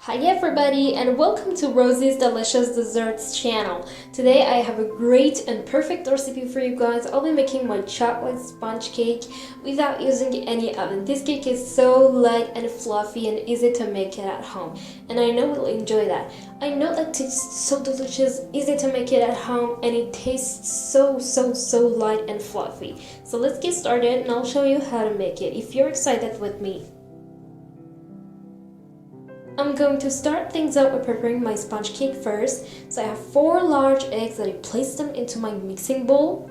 Hi everybody and welcome to Rosie's Delicious Desserts channel. Today I have a great and perfect recipe for you guys. I'll be making my chocolate sponge cake without using any oven. This cake is so light and fluffy and easy to make it at home, and I know you'll enjoy that. I know that tastes so delicious, easy to make it at home, and it tastes so light and fluffy. So let's get started and I'll show you how to make it if you're excited with me. I'm going to start things out by preparing my sponge cake first. So I have 4 large eggs that I placed them into my mixing bowl.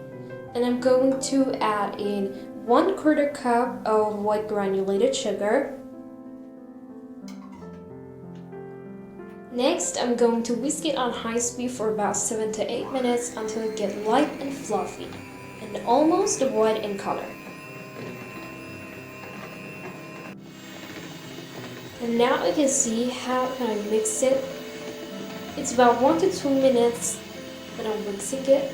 And I'm going to add in 1/4 cup of white granulated sugar. Next, I'm going to whisk it on high speed for about 7 to 8 minutes until it gets light and fluffy and almost white in color. And now you can see how I mix it. It's about 1 to 2 minutes that I'm mixing it.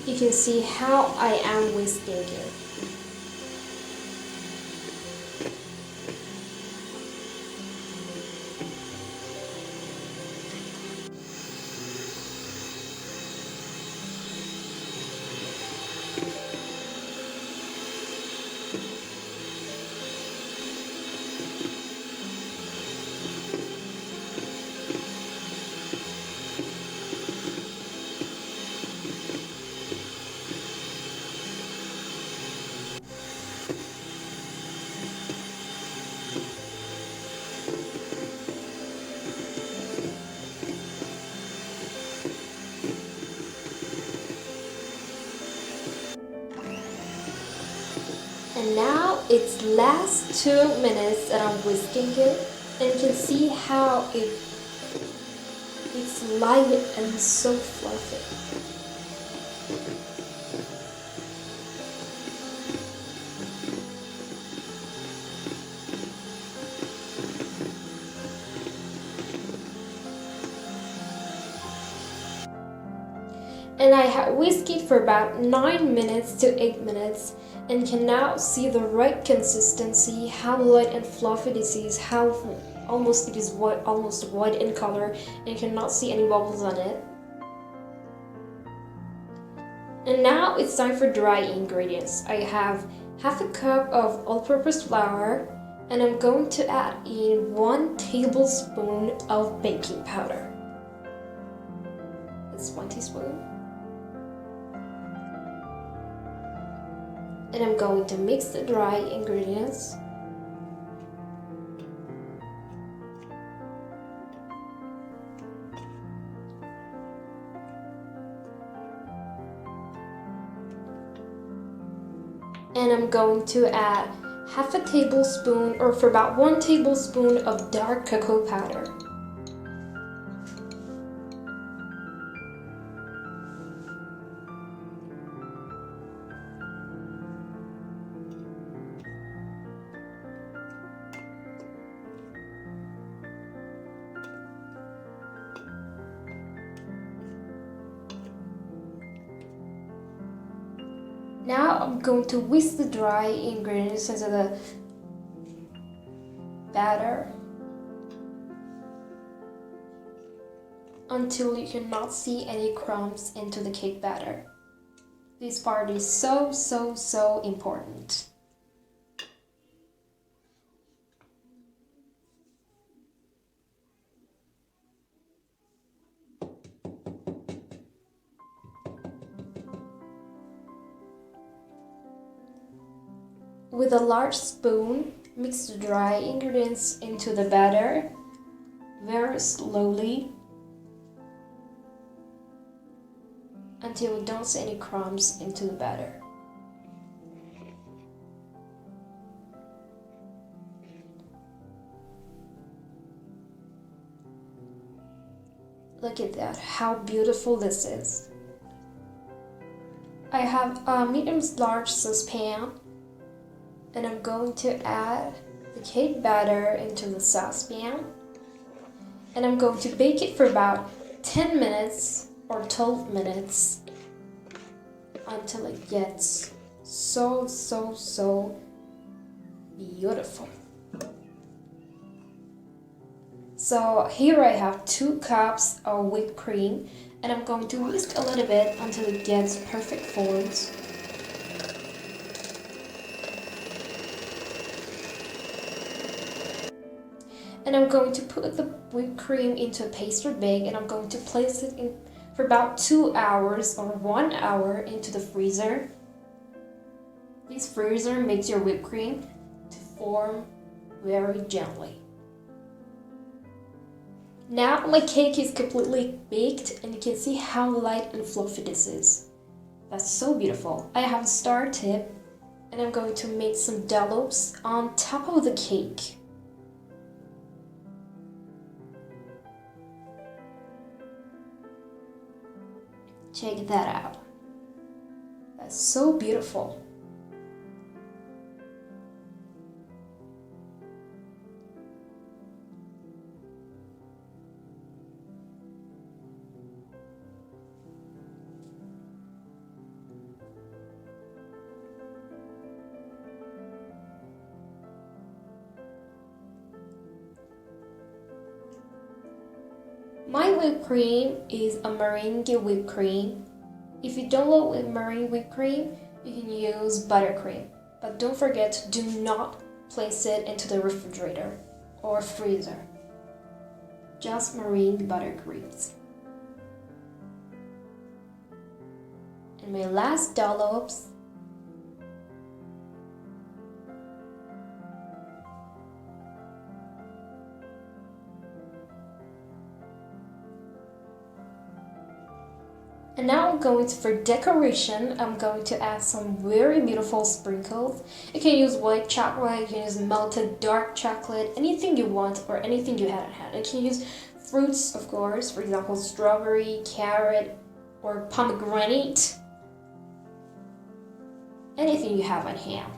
You can see how I am whisking it. And now it's last 2 minutes that I'm whisking it, and you can see how it's light and so fluffy. And I have whisked it for about 9 minutes to 8 minutes, and can now see the right consistency, how light and fluffy this is, how almost it is white, almost white in color, and you cannot see any bubbles on it. And now it's time for dry ingredients. I have half a cup of all-purpose flour, and I'm going to add in 1 tablespoon of baking powder. That's 1 teaspoon. And I'm going to mix the dry ingredients. And I'm going to add half a tablespoon, or for about 1 tablespoon of dark cocoa powder. Now I'm going to whisk the dry ingredients into the batter until you cannot see any crumbs into the cake batter. This part is so important. With a large spoon, mix the dry ingredients into the batter very slowly until we don't see any crumbs into the batter. Look at that, how beautiful this is. I have a medium-large saucepan And I'm going to add the cake batter into the saucepan. And I'm going to bake it for about 10 minutes or 12 minutes until it gets so beautiful. So here I have 2 cups of whipped cream, and I'm going to whisk a little bit until it gets perfect forms. And I'm going to put the whipped cream into a pastry bag, and I'm going to place it in for about 2 hours or 1 hour into the freezer. This freezer makes your whipped cream to form very gently. Now my cake is completely baked, and you can see how light and fluffy this is. That's so beautiful. I have a star tip, and I'm going to make some dollops on top of the cake. Check that out. That's so beautiful. My whipped cream is a meringue whipped cream. If you don't love meringue whipped cream, you can use buttercream. But don't forget, do not place it into the refrigerator or freezer. Just meringue buttercreams. And my last dollops. And now for decoration, I'm going to add some very beautiful sprinkles. You can use white chocolate, you can use melted dark chocolate, anything you want or anything you haven't had. You can use fruits, of course, for example, strawberry, carrot, or pomegranate. Anything you have on hand.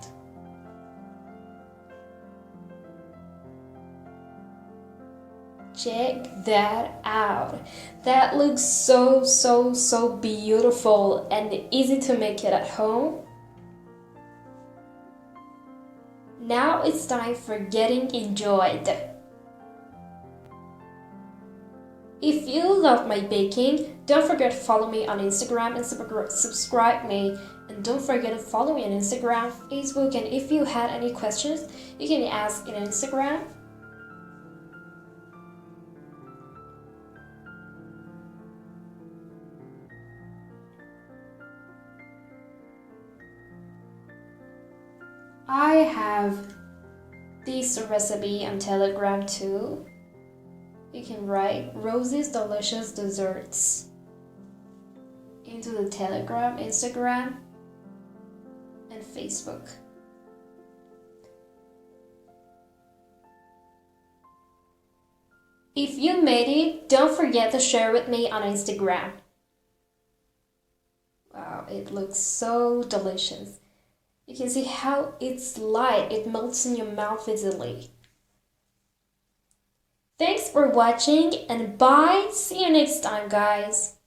Check that out. That looks so beautiful and easy to make it at home. Now it's time for getting enjoyed. If you love my baking, don't forget to follow me on Instagram and subscribe me. And don't forget to follow me on Instagram, Facebook, and if you had any questions, you can ask in Instagram. I have this recipe on Telegram too. You can write Rosie's Delicious Desserts into the Telegram, Instagram, and Facebook. If you made it, don't forget to share with me on Instagram. Wow, it looks so delicious. You can see how it's light, it melts in your mouth easily. Thanks for watching and bye. See you next time, guys.